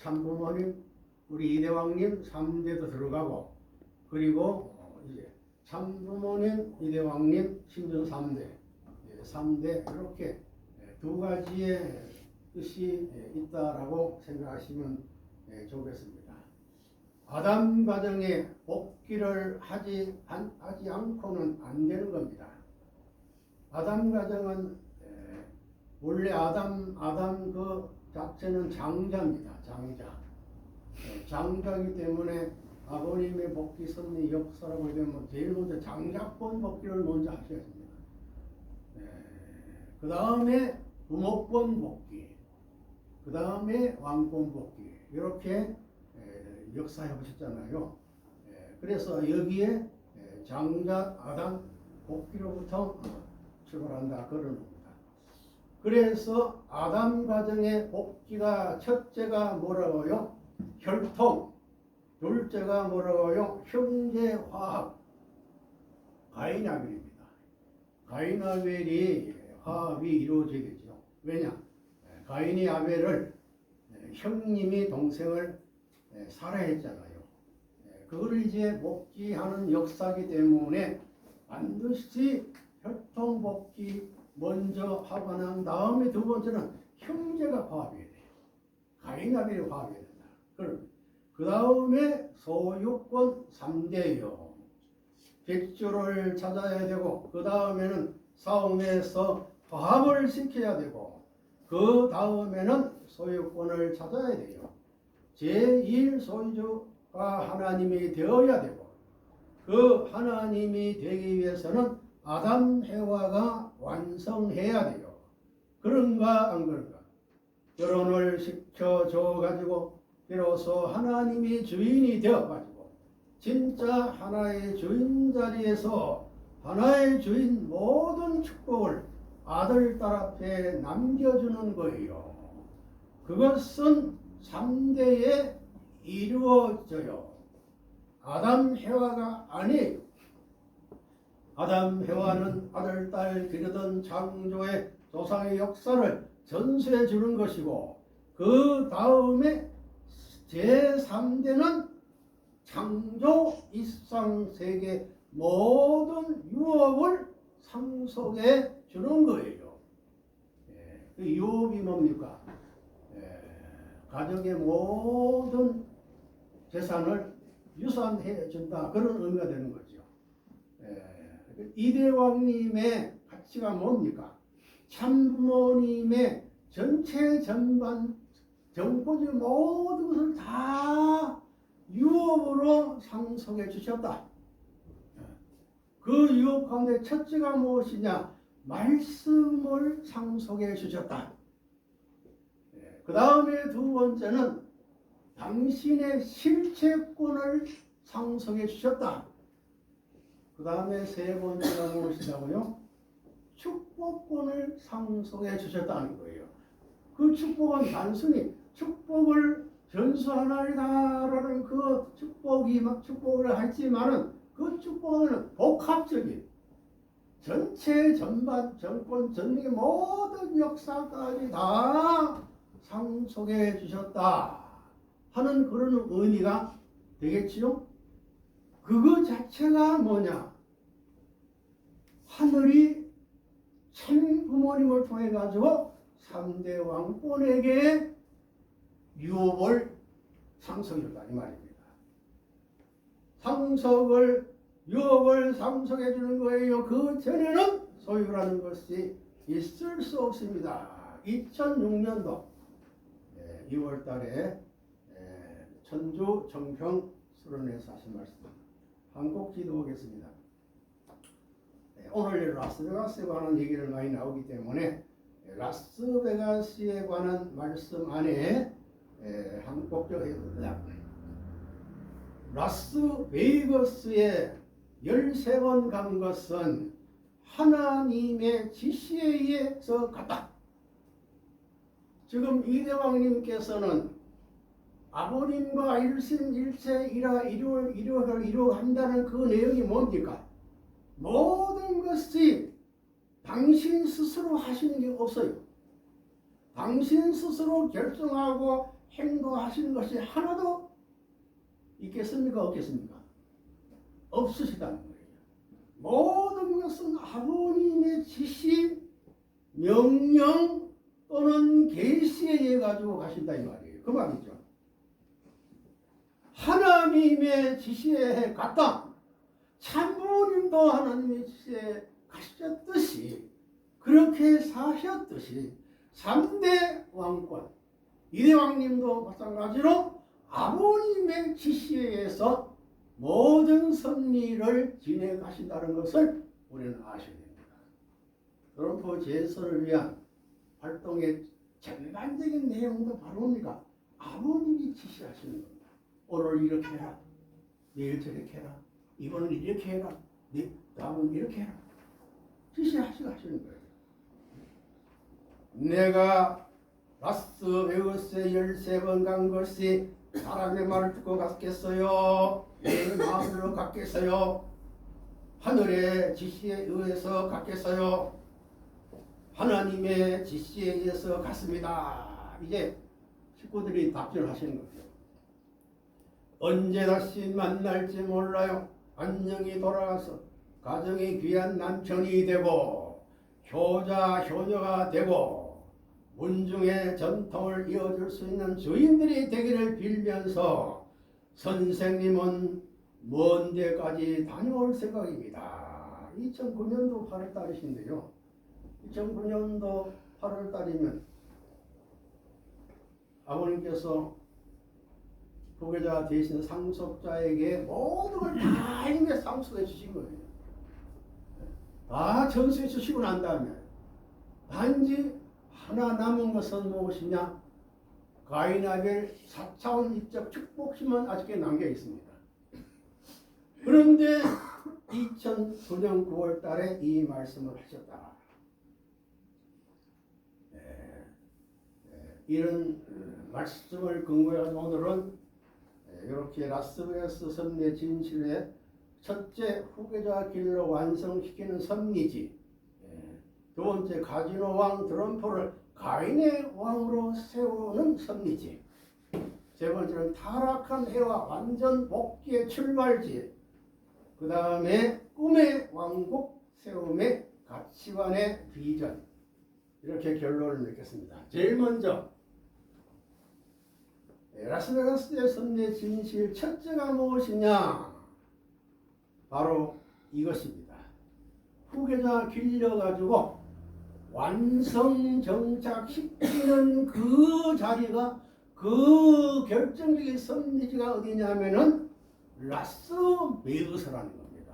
참부모님, 우리 이대왕님 3대도 들어가고, 그리고 이제 참부모님, 이대왕님, 신전 3대, 3대 이렇게 두 가지의 뜻이 있다라고 생각하시면 좋겠습니다. 아담 가정에 복귀를 하지 않고는 안 되는 겁니다. 아담 가정은 원래 아담 그 자체는 장자입니다. 장자이기 때문에 아버님의 복귀 섭리 역사라고 되면 제일 먼저 장자권 복귀를 먼저 하셔야 됩니다. 그 다음에 부모권 복귀, 그 다음에 왕권 복귀, 이렇게 역사해 보셨잖아요. 그래서 여기에 장자 아담 복귀로부터 출발한다 그러는 겁니다. 그래서 아담 가정의 복귀가 첫째가 뭐라고요? 혈통. 둘째가 뭐라고요? 형제화합. 가인 아벨입니다. 가인 아벨이 화합이 이루어지겠죠. 왜냐? 가인이 아벨을 형님이 동생을 살해했잖아요. 그거를 이제 복귀하는 역사이기 때문에 반드시 혈통 복귀 먼저 하고 난 다음에 두 번째는 형제가 화합해야 돼요. 가인 아벨이 화합해야 된다. 그럼 그 다음에 소유권 3대요. 백조를 찾아야 되고, 그 다음에는 싸움에서 화합을 시켜야 되고, 그 다음에는 소유권을 찾아야 돼요. 제1 소유주가 하나님이 되어야 되고, 그 하나님이 되기 위해서는 아담 해와가 완성해야 돼요. 그런가 안 그런가? 결혼을 시켜줘 가지고 비로소 하나님이 주인이 되어 가지고 진짜 하나의 주인 자리에서 하나의 주인 모든 축복을 아들 딸 앞에 남겨주는 거예요. 그것은 3대에 이루어져요. 아담 해와가 아니에요. 아담 해와는 아들 딸 기르던 창조의 조상의 역사를 전수해 주는 것이고, 그 다음에 제3대는 창조 일상세계 모든 유업을 상속해 주는 거예요. 그 유업이 뭡니까? 가족의 모든 재산을 유산해 준다, 그런 의미가 되는 거죠. 이대왕님의 가치가 뭡니까? 참부모님의 전체 전반 정포지 모든 것을 다 유업으로 상속해 주셨다. 그 유업 가운데 첫째가 무엇이냐? 말씀을 상속해 주셨다. 그 다음에 두 번째는 당신의 실체권을 상속해 주셨다. 그 다음에 세 번째가 무엇이냐고요? 축복권을 상속해 주셨다는 거예요. 그 축복은 단순히 축복을 전수하나이다라는 그 축복을 하지만은 그 축복은 복합적인 전체 전반 정권 전국의 모든 역사까지 다 상속해 주셨다 하는 그런 의미가 되겠지요. 그거 자체가 뭐냐? 하늘이 참 부모님을 통해 가지고 3대 왕권에게 유업을 상속해준다 이 말입니다. 유업을 상속해 주는 거예요. 그 전에는 소유라는 것이 있을 수 없습니다. 2006년도 2월 달에 천주 정평 수련회에서 하신 말씀 한곡 기도하겠습니다. 오늘 라스베가스에 관한 얘기를 많이 나오기 때문에 라스베가스에 관한 말씀 안에 한 곡 적어있습니다. 라스베이거스에 13번 간 것은 하나님의 지시에 의해서 갔다. 지금 이대왕님께서는 아버님과 일심일체 이루어간다는 그 내용이 뭡니까? 모든 것이 당신 스스로 하시는 게 없어요. 당신 스스로 결정하고 행동하시는 것이 하나도 있겠습니까? 없겠습니까? 없으시다는 거예요. 모든 것은 아버님의 지시, 명령 또는 계시에 의해 가지고 가신다 이 말이에요. 그 말이죠. 하나님의 지시에 갔다. 참부님도 하나님의 지시에 가셨듯이 그렇게 사셨듯이 3대 왕권 이대왕님도 마찬가지로 아버님의 지시에 의해서 모든 섭리를 진행하신다는 것을 우리는 아셔야 됩니다. 트럼프 제서를 위한 활동의 전반적인 내용도 바로 뭡니까? 아버님이 지시하시는 겁니다. 오늘 이렇게 해라. 내일 저렇게 해라. 이번은 이렇게 해라. 다음은 이렇게 해라. 지시하시는 거예요. 내가 라스베가스에 13번 간 것이 사람의 말을 듣고 갔겠어요? 내 마음으로 갔겠어요? 하늘의 지시에 의해서 갔겠어요? 하나님의 지시에 의해서 갔습니다. 이제 식구들이 답변을 하시는 거죠. 언제 다시 만날지 몰라요. 안녕히 돌아가서 가정이 귀한 남편이 되고 효자 효녀가 되고 문중의 전통을 이어줄 수 있는 주인들이 되기를 빌면서 선생님은 먼 데까지 다녀올 생각입니다. 2009년도 8월 달이신데요. 2009년도 8월 달이면 아버님께서 후계자 대신 상속자에게 모든 걸 다 이미 상속해 주신 거예요. 다 전수해 주시고 난 다음에 단지 하나 남은 것은 무엇이냐? 가인 아벨 4차원 입적 축복심은 아직 남겨 있습니다. 그런데 2009년 9월 달에 이 말씀을 하셨다. 이런 말씀을 근거해 오늘은 이렇게 라스베가스 섭리의 진실의 첫째 후계자 길로 완성시키는 섭리지, 두 번째 가지노 왕 트럼프를 가인의 왕으로 세우는 섭리지, 세 번째는 타락한 해와 완전 복귀의 출발지, 그 다음에 꿈의 왕국 세움의 가치관의 비전, 이렇게 결론을 맺겠습니다. 제일 먼저 라스베가스의 섭리의 진실 첫째가 무엇이냐? 바로 이것입니다. 후계자 길려가지고 완성 정착시키는 그 자리가, 그 결정적인 섭리지가 어디냐면은 라스베가스라는 겁니다.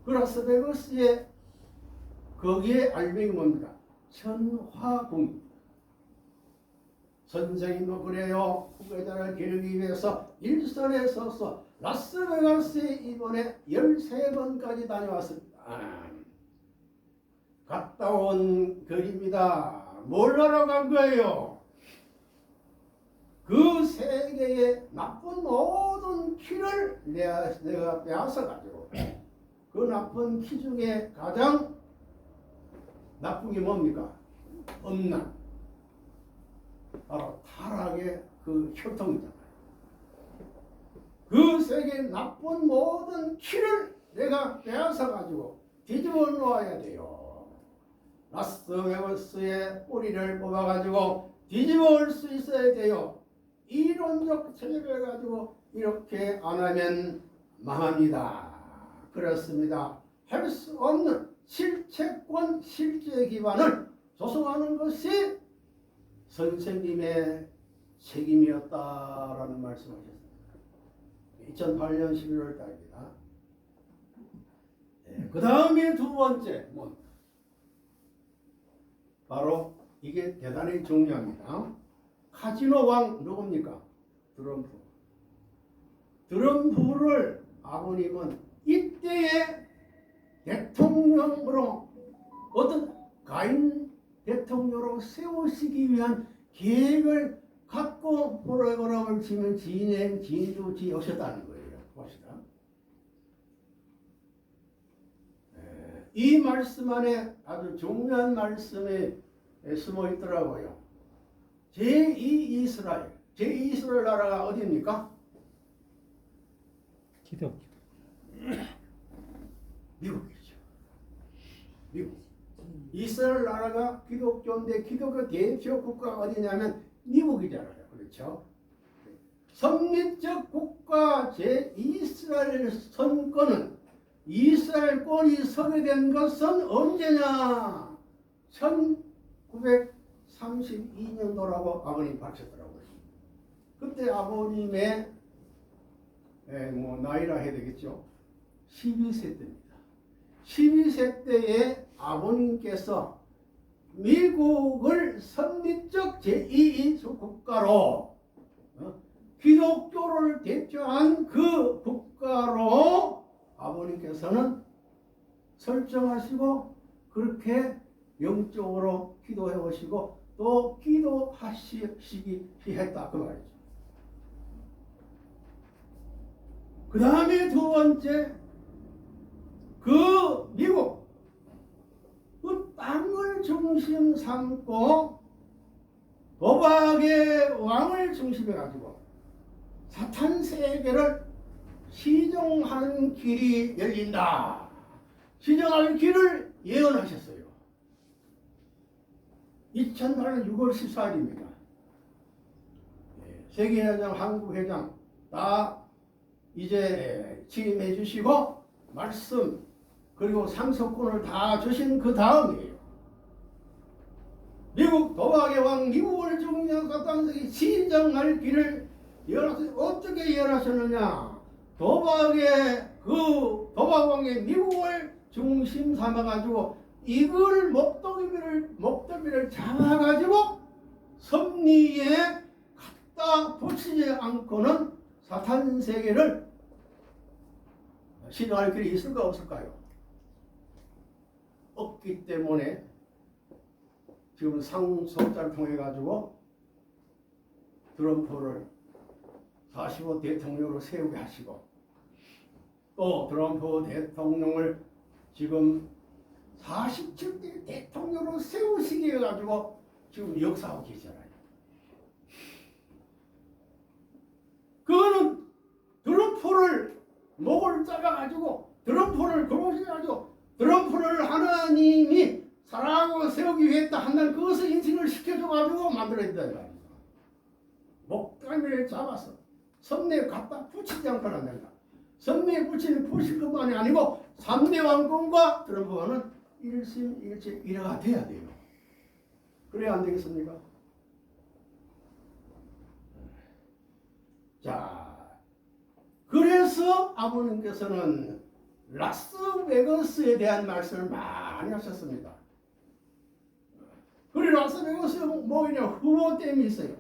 그 라스베가스의 거기에 알맹이 뭡니까? 천화궁입니다. 선생님도 그래요. 후계자를 기르기 위해서 일선에 서서 라스베가스에 이번에 13번까지 다녀왔습니다. 갔다 온 글입니다. 뭘 하러 간 거예요? 그 세계의 나쁜 모든 키를 내가 빼앗아 가지고 그 나쁜 키 중에 가장 나쁜 게 뭡니까? 엄난. 바로 타락의 그 혈통이잖아요. 그 세계 나쁜 모든 키를 내가 빼앗아 가지고 뒤집어 놓아야 돼요. 라스베가스의 뿌리를 뽑아 가지고 뒤집어 올 수 있어야 돼요. 이론적 체계를 가지고 이렇게 안 하면 망합니다. 그렇습니다. 할 수 없는 실체권, 실제 기반을 조성하는 것이 선생님의 책임이었다라는 말씀하셨습니다. 2008년 11월 달입니다. 그 다음에 두 번째, 바로 이게 대단히 중요합니다. 카지노 왕 누굽니까? 트럼프. 트럼프를 아버님은 이때의 대통령으로, 어떤 가인 대통령으로 세우시기 위한 계획을 갖고 프로그램을 지면 진두지 오셨다는 거예요. 봅시다. 이 말씀 안에 아주 중요한 말씀이 숨어 있더라고요. 제2 이스라엘, 제2 이스라엘 나라가 어디입니까? 기독교. 미국이죠. 미국. 이스라엘 나라가 기독교인데 기독교 대표 국가가 어디냐면 미국이잖아요. 그렇죠? 성립적 국가 제2이스라엘 선권은 이스라엘권이 서게 된 것은 언제냐? 1932년도라고 아버님 밝혔더라고요. 그때 아버님의 나이라 해야 되겠죠. 12세 때입니다. 12세 때에 아버님께서 미국을 선립적 제2 국가로 기독교를 대표한 그 국가로 아버님께서는 설정하시고 그렇게 영적으로 기도해 오시고 또 기도하시기 했다 그 말이죠. 그 다음에 두 번째 그 미국 그 땅을 중심 삼고 도박의 왕을 중심해 가지고 사탄 세계를 시종하는 길이 열린다. 시종할 길을 예언하셨어요. 2008년 6월 14일입니다. 세계회장, 한국회장 다 이제 취임해 주시고 말씀 그리고 상속권을 다 주신 그 다음이에요. 미국 도박의 왕 미국을 중요한 사탄세계 시정할 길을 예언하셨어요. 어떻게 예언하셨느냐? 도박왕의 미국을 중심 삼아가지고 이걸 목덜미를 잡아가지고 섭리에 갖다 붙이지 않고는 사탄 세계를 시정할 길이 있을까 없을까요? 없기 때문에 지금 상속자를 통해 가지고 트럼프를 45 대통령으로 세우게 하시고 또 트럼프 대통령을 지금 47대 대통령으로 세우시게 해가지고 지금 역사하고 계시잖아요. 그거는 트럼프를 목을 잡아가지고 트럼프를 거부시켜가지고 트럼프를 하나님이 사랑하고 세우기 위해 한다는 그것을 인식을 시켜줘가지고 만들어야 된다는 말이죠. 목덜미를 잡아서 섭리에 갖다 붙이지 않고는 안 된다. 섭리에 붙이는 붙일 것만이 아니고 3대 왕권과 트럼프와는 일심일체 일화가 돼야 돼요. 그래야 안 되겠습니까? 자, 그래서 아버님께서는 라스베거스에 대한 말씀을 많이 하셨습니다. 그리고 라스베거스는 뭐냐 후보댐이 있어요.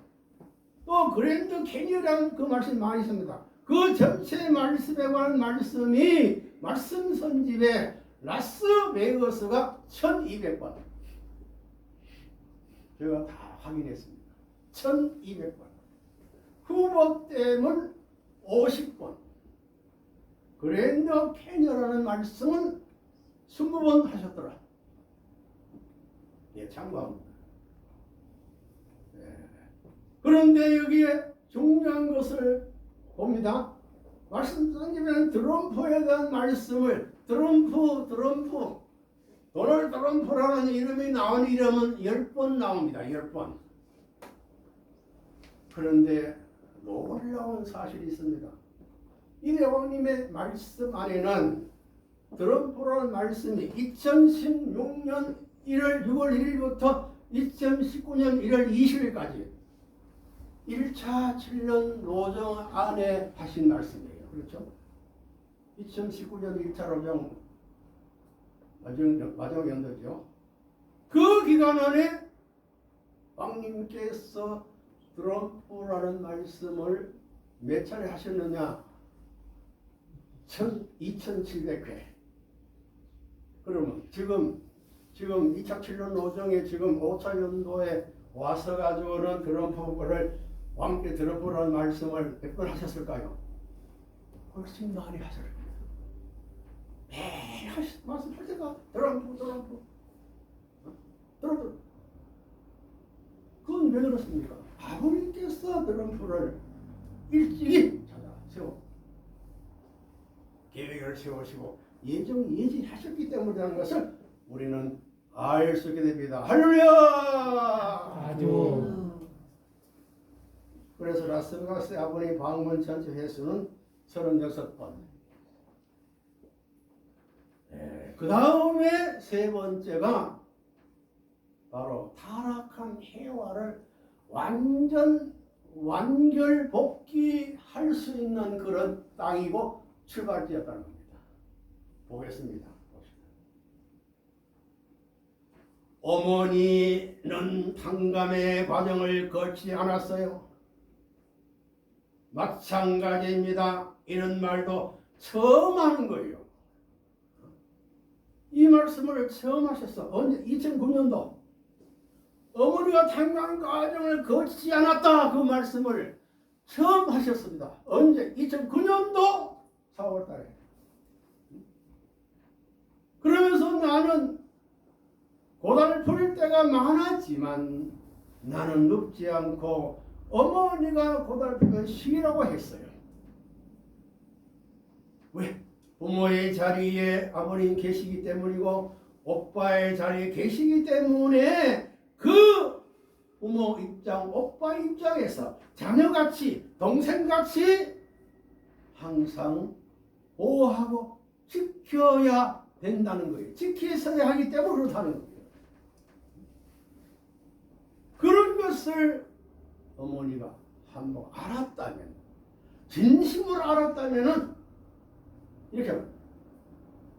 또 그랜드 캐니언이라는 그 말씀이 많이 있습니다. 그 전체 말씀에 관한 말씀이 말씀 선집에 라스베거스가 1200번 제가 다 확인했습니다. 1200번 후보댐은 50번 그랜드 캐니언이라는 말씀은 20번 하셨더라. 예, 참고합니다. 예. 그런데 여기에 중요한 것을 봅니다. 말씀 선집에는 트럼프에 대한 말씀을 도널드 트럼프라는 이름이 나온 이름은 10번 나옵니다. 10번. 그런데 놀라운 사실이 있습니다. 이 대왕님의 말씀 안에는 트럼프라는 말씀이 2016년 6월 1일부터 2019년 1월 20일까지 1차 7년 노정 안에 하신 말씀이에요. 그렇죠? 2019년 1차 노정 마지막 연도죠. 그 기간 안에 왕님께서 트럼프라는 말씀을 몇 차례 하셨느냐? 2700회. 그러면 지금 2차 7년 노정에 지금 5차 연도에 와서 가지고는 왕께 트럼프라는 말씀을 몇 번 하셨을까요? 훨씬 많이 하셨을 거예요. 매일 말씀할 때가 트럼프. 그건 왜 그렇습니까? 아버님께서 트럼프를 일찍이 찾아 세워 계획을 세우시고 예지하셨기 때문이라는 것을 우리는 알 수 있게 됩니다. 할렐루야! 아주 그래서 라스베가스 아버님 방문 전체 횟수는 36번. 그 다음에 세 번째가 바로 타락한 해와를 완결 복귀할 수 있는 그런 땅이고 출발지였다는 겁니다. 보겠습니다. 어머니는 탕감의 과정을 거치지 않았어요. 마찬가지입니다. 이런 말도 처음 하는 거예요. 이 말씀을 처음 하셨어. 언제? 2009년도. 어머니가 탕감 과정을 거치지 않았다. 그 말씀을 처음 하셨습니다. 언제? 2009년도 4월 달에. 그러면서 나는 고달플 때가 많았지만 나는 눕지 않고 어머니가 고달프면 쉬라고 했어요. 왜? 부모의 자리에 아버님 계시기 때문이고 오빠의 자리에 계시기 때문에 그 부모 입장, 오빠 입장에서 자녀같이 동생같이 항상 보호하고 지켜야 된다는 거예요. 지켜서야 하기 때문에 그렇다는 거예요. 그런 것을 어머니가 한번 알았다면, 진심으로 알았다면은 이렇게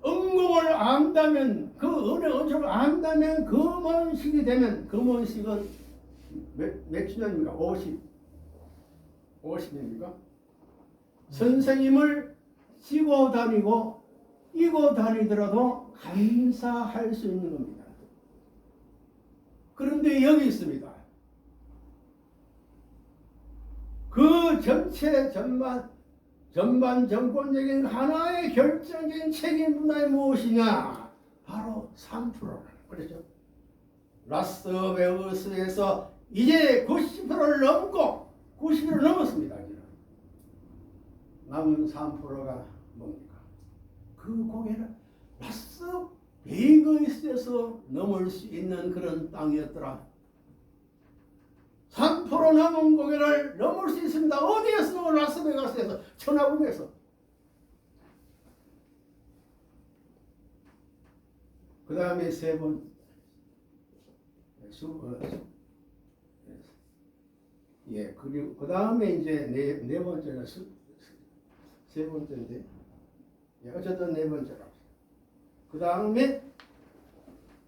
응공을 안다면, 그 은혜 은총을 안다면 금원식이 되면, 금원식은 몇 주년입니까? 50년입니까? 선생님을 지고 다니고 이고 다니더라도 감사할 수 있는 겁니다. 그런데 여기 있습니다. 그 전체 정권적인 하나의 결정적인 책임 분야이 무엇이냐? 바로 3%. 그렇죠? 라스베가스에서 이제 90%를 넘고 90%를 넘었습니다. 이제. 남은 3%가 뭡니까? 그 고개를 라스베가스에서 넘을 수 있는 그런 땅이었더라. 3% 남은 고개를 넘을 수 있습니다. 어디에서? 라스베가스에서, 천하국에서. 그 다음에 세 번, 그리고 그 다음에 이제 네 번째는 세 번째인데, 어쨌든 네 번째라고. 그 다음에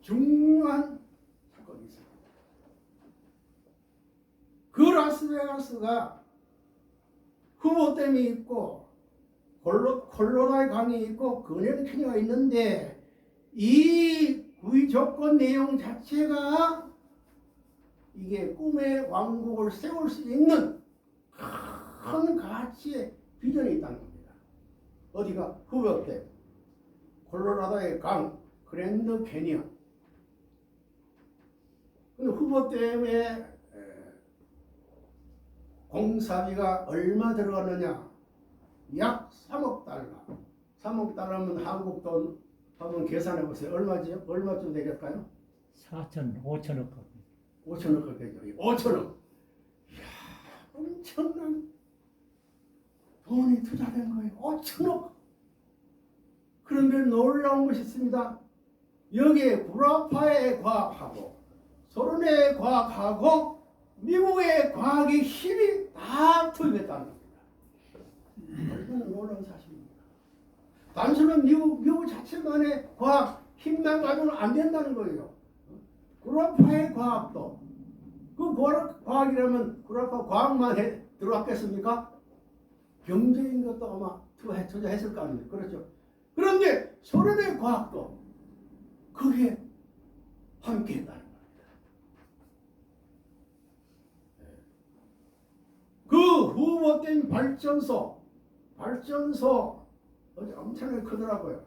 중요한 사건이 있어요. 그 라스베가스가 후보댐이 있고 콜로라도 강이 있고 그랜드 캐니언가 있는데 이 구의 조건 내용 자체가 이게 꿈의 왕국을 세울 수 있는 큰 가치의 비전이 있다는 겁니다. 어디가? 후보댐, 콜로라도의 강, 그랜드 캐니언. 근데 후보댐에 공사비가 얼마 들어가느냐? 약 3억 달러. 3억 달러면 한국 돈 한번 계산해 보세요. 얼마지요? 얼마쯤 되겠까요? 5천억. 5천억 되죠. 5천억. 이야, 엄청난 돈이 투자된 거예요. 5천억. 그런데 놀라운 것이 있습니다. 여기에 구라파의 과학하고 소련의 과학하고 미국의 과학의 힘이 다 투입했다는 겁니다. 얼마나 놀라운 사실입니다. 단순한 미국 자체만의 과학 힘만 가지고는 안 된다는 거예요. 구라파의 과학도, 그 과학이라면 구라파 과학만 들어왔겠습니까? 경제인 것도 아마 투자했을 거 아닙니까? 그렇죠. 그런데 소련의 과학도 거기에 함께 했다는 겁니다. 그 후보댐 발전소 엄청나게 크더라고요.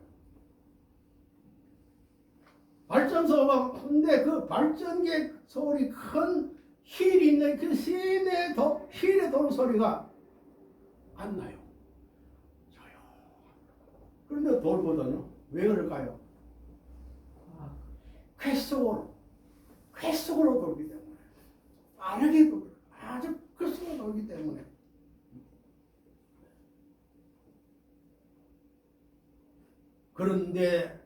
발전소가 큰데 그 발전기에 소리 큰 힐 있는 그 힐의 도는 소리가 안 나요. 저요. 그런데 돌거든요. 왜 그럴까요? 쾌속으로 돌기 때문에, 빠르게 돌고 아주 급속으로 돌기 때문에. 그런데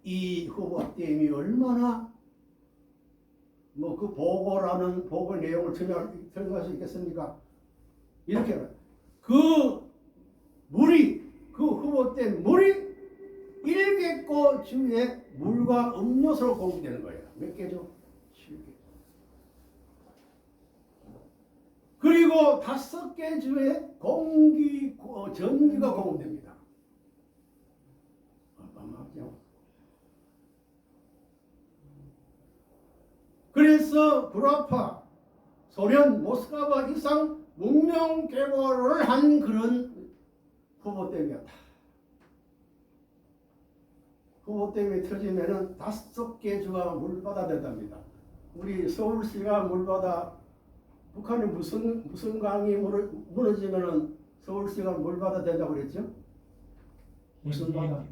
이 후보댐이 얼마나 뭐 그 보고 내용을 설명할 수 있겠습니까? 이렇게 그 후보댐 물이 1개꽃 주에 물과 음료수로 공급되는 거예요. 몇 개죠? 7개. 그리고 5개 주에 전기가 공급됩니다. 어마어마하죠. 그래서 구라파, 소련, 모스크바 이상 문명 개발을 한 그런 후보댐이었다. 후보댐이 터지면은 5개 주가 물바다 된답니다. 우리 서울시가 물바다, 북한이 무슨 강이 무너지면은 서울시가 물바다 된다고 그랬죠? 무슨 바다,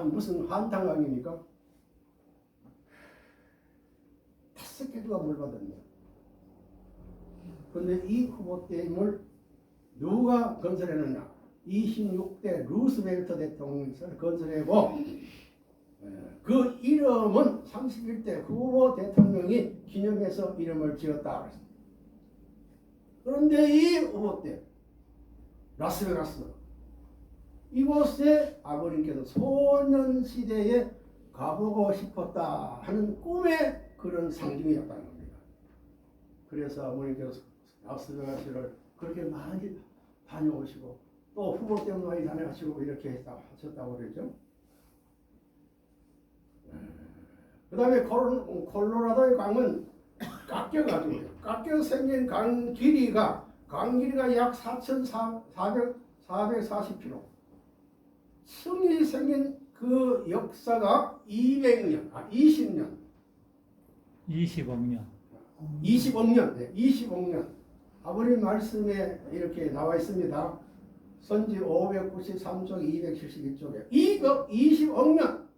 무슨 한탄강입니까? 5개 주가 물바다입니다. 그런데 이 후보댐을 누가 건설했느냐? 26대 루스벨트 대통령이 건설하고, 그 이름은 31대 후보 대통령이 기념해서 이름을 지었다. 그런데 이 후보댐, 라스베가스, 이곳에 아버님께서 소년시대에 가보고 싶었다 하는 꿈의 그런 상징이었다는 겁니다. 그래서 아버님께서 라스베가스를 그렇게 많이 다녀오시고 또 후보댐 많이 다녀가시고 이렇게 하셨다고 그러죠. 그 다음에 콜로라도의 강은 깎여가지고요. 깎여 생긴 강 길이가 약 4,440km. 승이 생긴 그 역사가 200년, 20년. 20억 년. 20억 년. 아버님 말씀에 이렇게 나와 있습니다. 선지 593쪽 272쪽에 20억 년.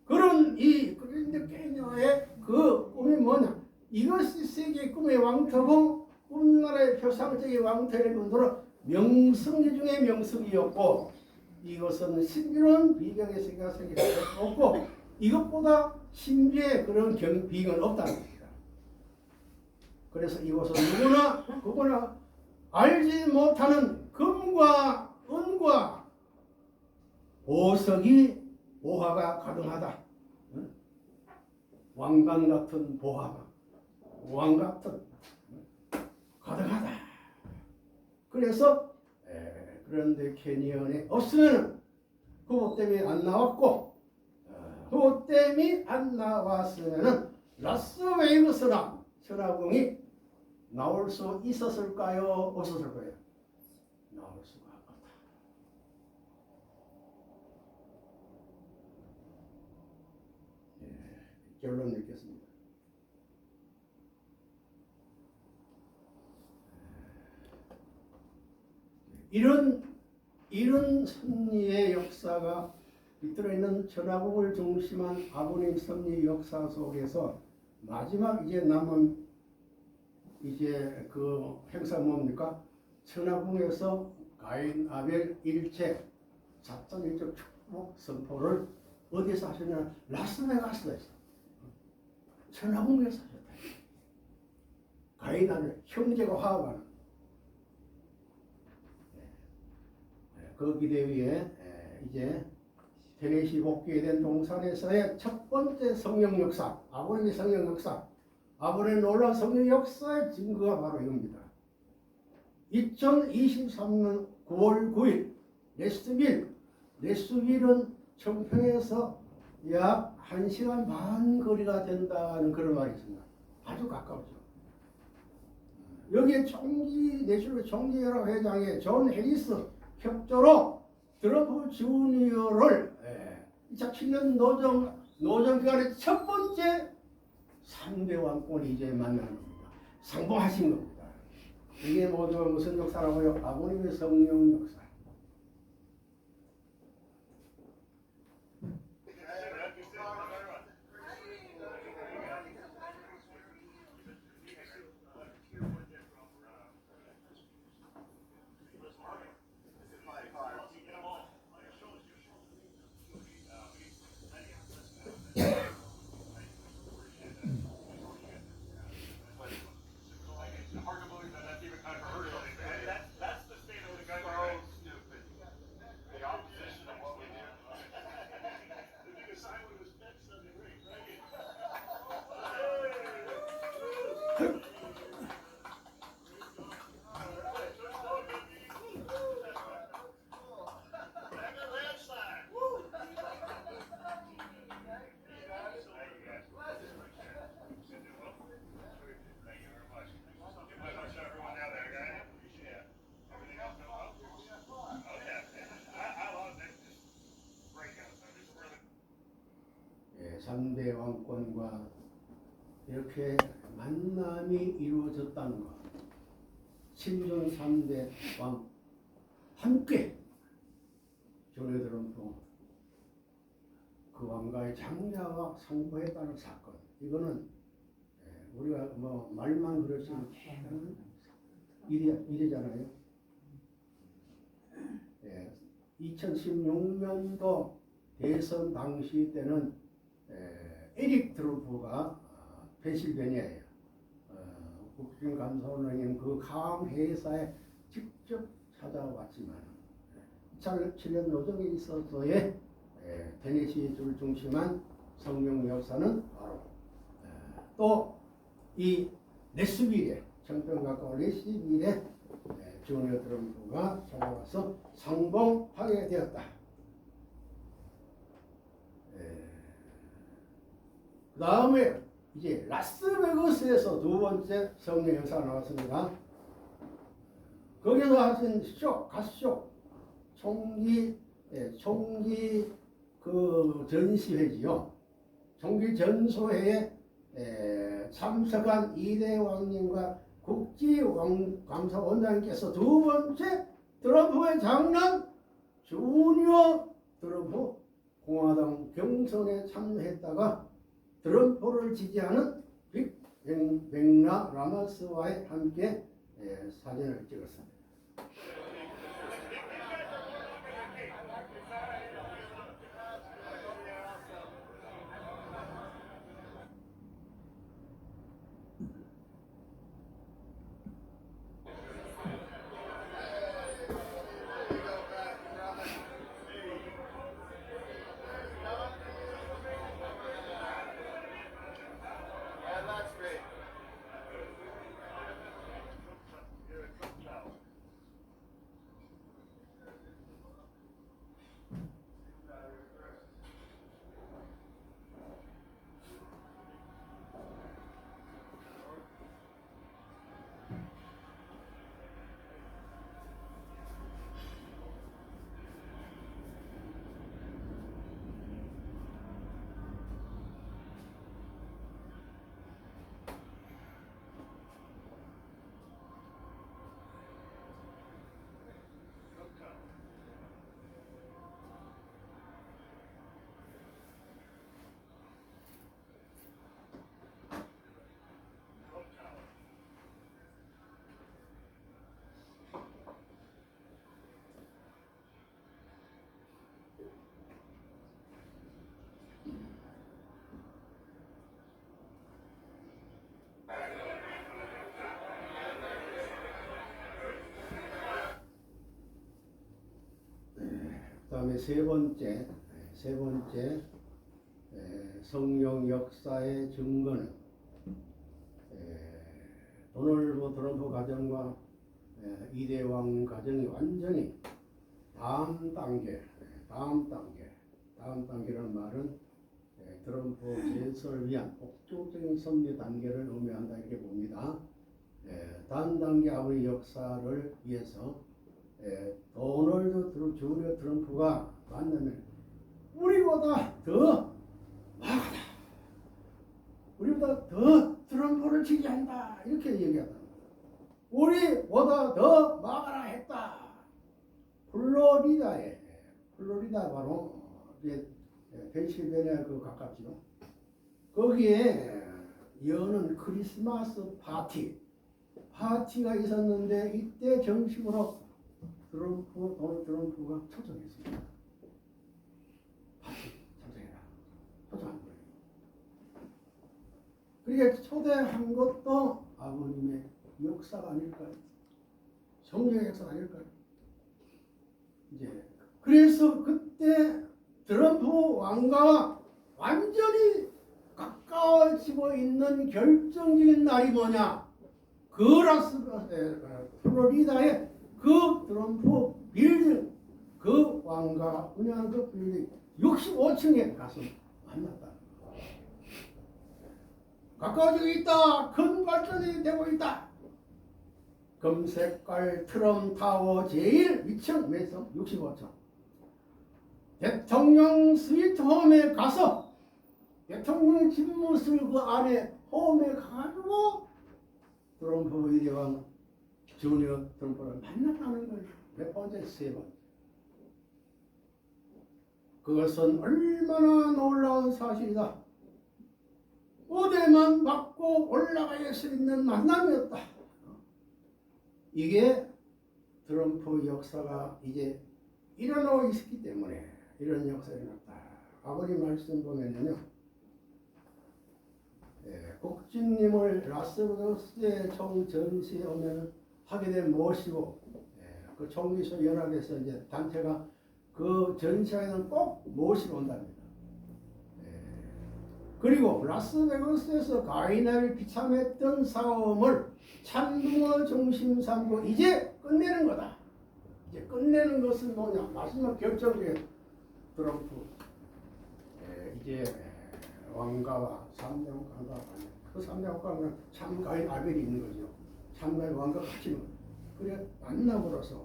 그런 이 그린드케녀의 그 꿈이 뭐냐? 이것이 세계의 꿈의 왕터고 꿈나라의 표상적인 왕터의 문도로 명승지 중에 명승이었고, 이것은 신비로운 비경의 세계가 생길 수 없고 이것보다 신비의 그런 비경은 없다는 겁니다. 그래서 이것은 누구나 알지 못하는 금과 은과 보석이 보화가 가능하다. 왕관 같은 보화가 왕 같은 가능하다. 그래서 그런데 캐니언에 없으면 후보댐이 안 나왔고, 후보댐이 안 나왔으면 라스베이거스나 천하궁이 나올 수 있었을까요? 없었을 거예요. 나올 수가 없다. 결론 맺겠습니다. 이런 섭리의 역사가 빗들어 있는 천하국을 중심한 아버님 섭리 역사 속에서 마지막 이제 남은 이제 그 행사 뭡니까? 천하궁에서 가인 아벨 일체 자천일적 축복 선포를 어디서 하셨냐? 라스베가스에서 천하궁에서 하셨다. 가인 아벨 형제가 화합하는 그 기대 위에 이제 테네시 복귀된 동산에서의 첫 번째 성령 역사, 아브라함의 성령 역사, 아브라함의 놀라운 성령 역사의 증거가 바로 이겁니다. 2023년 9월 9일 레스빌은 청평에서 약 1시간 반 거리가 된다는 그런 말이 있습니다. 아주 가까우죠. 여기에 내슈럴 총기연합 회장의 존 해리스 협조로 트럼프 주니어를 2007년 노정 기간의 첫 번째 3대 왕권이 이제 만나는 겁니다. 상봉하신 겁니다. 이게 모두 무슨 역사라고요? 아버님의 성령 역사. 예, 3대 왕권과 이렇게 만남이 이루어졌다는 것. 친존 3대 왕 함께 존 트럼프 그 왕가의 장자가 상봉했다는 사건. 이거는 우리가 뭐 말만 그렇지만 이래잖아요. 2016년도 대선 당시 때는 에릭 트럼프가 펜실베니아에 국정감사원장인 그 강 회사에 직접 찾아왔지만 2007년 노정에 있어서의 테네시주를 중심한 성령 역사는 바로 또 이 레스빌에 정평 가까운 레스빌에 존 트럼프가 찾아와서 상봉하게 되었다. 그 다음에 이제 라스베거스에서 두 번째 성령 역사가 나왔습니다. 거기서 하신 가쇼 총기 그 전시회지요. 총기 전소회에 참석한 이대 왕님과 국지감사원장님께서 두 번째 트럼프의 장남 주니어 트럼프 공화당 경선에 참여했다가 트럼프를 지지하는 빅뱅라 라마스와의 함께 사진을 찍었습니다. 그다음에 세 번째 성령 역사의 증거는 도널드 트럼프 가정과 이대왕 가정이 완전히 다음 단계라는 말은 트럼프 재선을 위한 폭주적인 섭리 단계를 의미한다 이렇게 봅니다. 다음 단계 아버지 역사를 위해서 도널드 주니어 트럼프가 만나면 우리보다 더 막하다. 우리보다 더 트럼프를 지지한다. 이렇게 얘기하다. 우리보다 더 막아라 했다. 플로리다 바로 펜실베니아 그 가깝죠. 거기에 여는 크리스마스 파티가 있었는데 이때 정식으로 도널드 트럼프가 초청했습니다. 파티 참석해라. 초청한 거예요. 그렇게 초대한 것도 아버님의 역사가 아닐까요? 성령의 역사가 아닐까요? 이제 그래서 그때 트럼프 왕과 완전히 가까워지고 있는 결정적인 날이 뭐냐? 그 플로리다의 그 트럼프 빌딩, 그 왕가가 운영하는 그 빌딩 65층에 가서 만났다. 가까워지고 있다. 큰 발전이 되고 있다. 금색깔 트럼타워 제일 위층 매성 65층. 대통령 스위트홈에 가서 대통령 집무실 그 안에 홈에 가가지고 트럼프 위대왕 주니어 트럼프를 만났다는 거예요. 몇 번째? 세 번째. 그것은 얼마나 놀라운 사실이다. 무대만 받고 올라갈 수 있는 만남이었다. 이게 트럼프 역사가 이제 일어나고 있기 때문에 이런 역사가 일어났다. 아버지 말씀 보면요. 국진님을 라스베가스의 총전시에 오면 하게 된 모시고 그 총미소 연합에서 이제 단체가 그 전시회는 꼭 모시러 온답니다. 그리고 라스베가스에서 가이나를 비참했던 싸움을 참등어 중심 삼고 이제 끝내는 거다. 이제 끝내는 것은 뭐냐? 마지막 결정적인 트럼프 이제 왕가와 3대 왕가가 그 3대 왕가는 참가인 아벨이 있는 거죠. 참가인 왕가가 같이 있는 거죠. 그래 만남으로써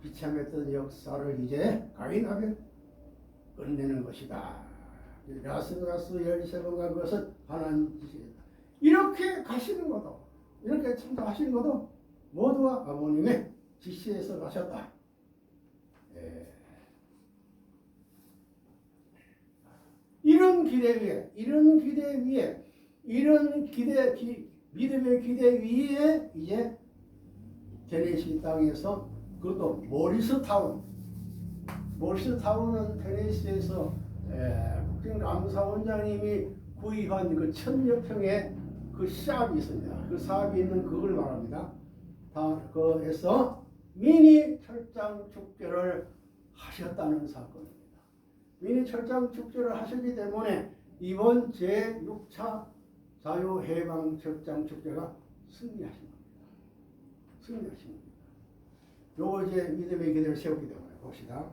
비참했던 역사를 이제 가인 아벨 끝내는 것이다. 라스베가스 13번 간 것은 하나님 지시다. 이렇게 가시는 것도 이렇게 참석하시는 것도 모두가 아버님의 지시에서 가셨다. 이런 믿음의 기대 위에 이제 테네시 땅에서 그것도 모리스타운은 테네시에서 국정감사원장님이 구입한 그 1000여 평의 그 샵이 있습니다. 그 샵이 있는 그걸 말합니다. 거에서 미니 철장 축제를 하셨다는 사건입니다. 미니 철장 축제를 하셨기 때문에 이번 제6차 자유해방 철장 축제가 승리하신 겁니다. 요거 이제 믿음의 기대를 세웠기 때문에 봅시다.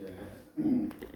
예.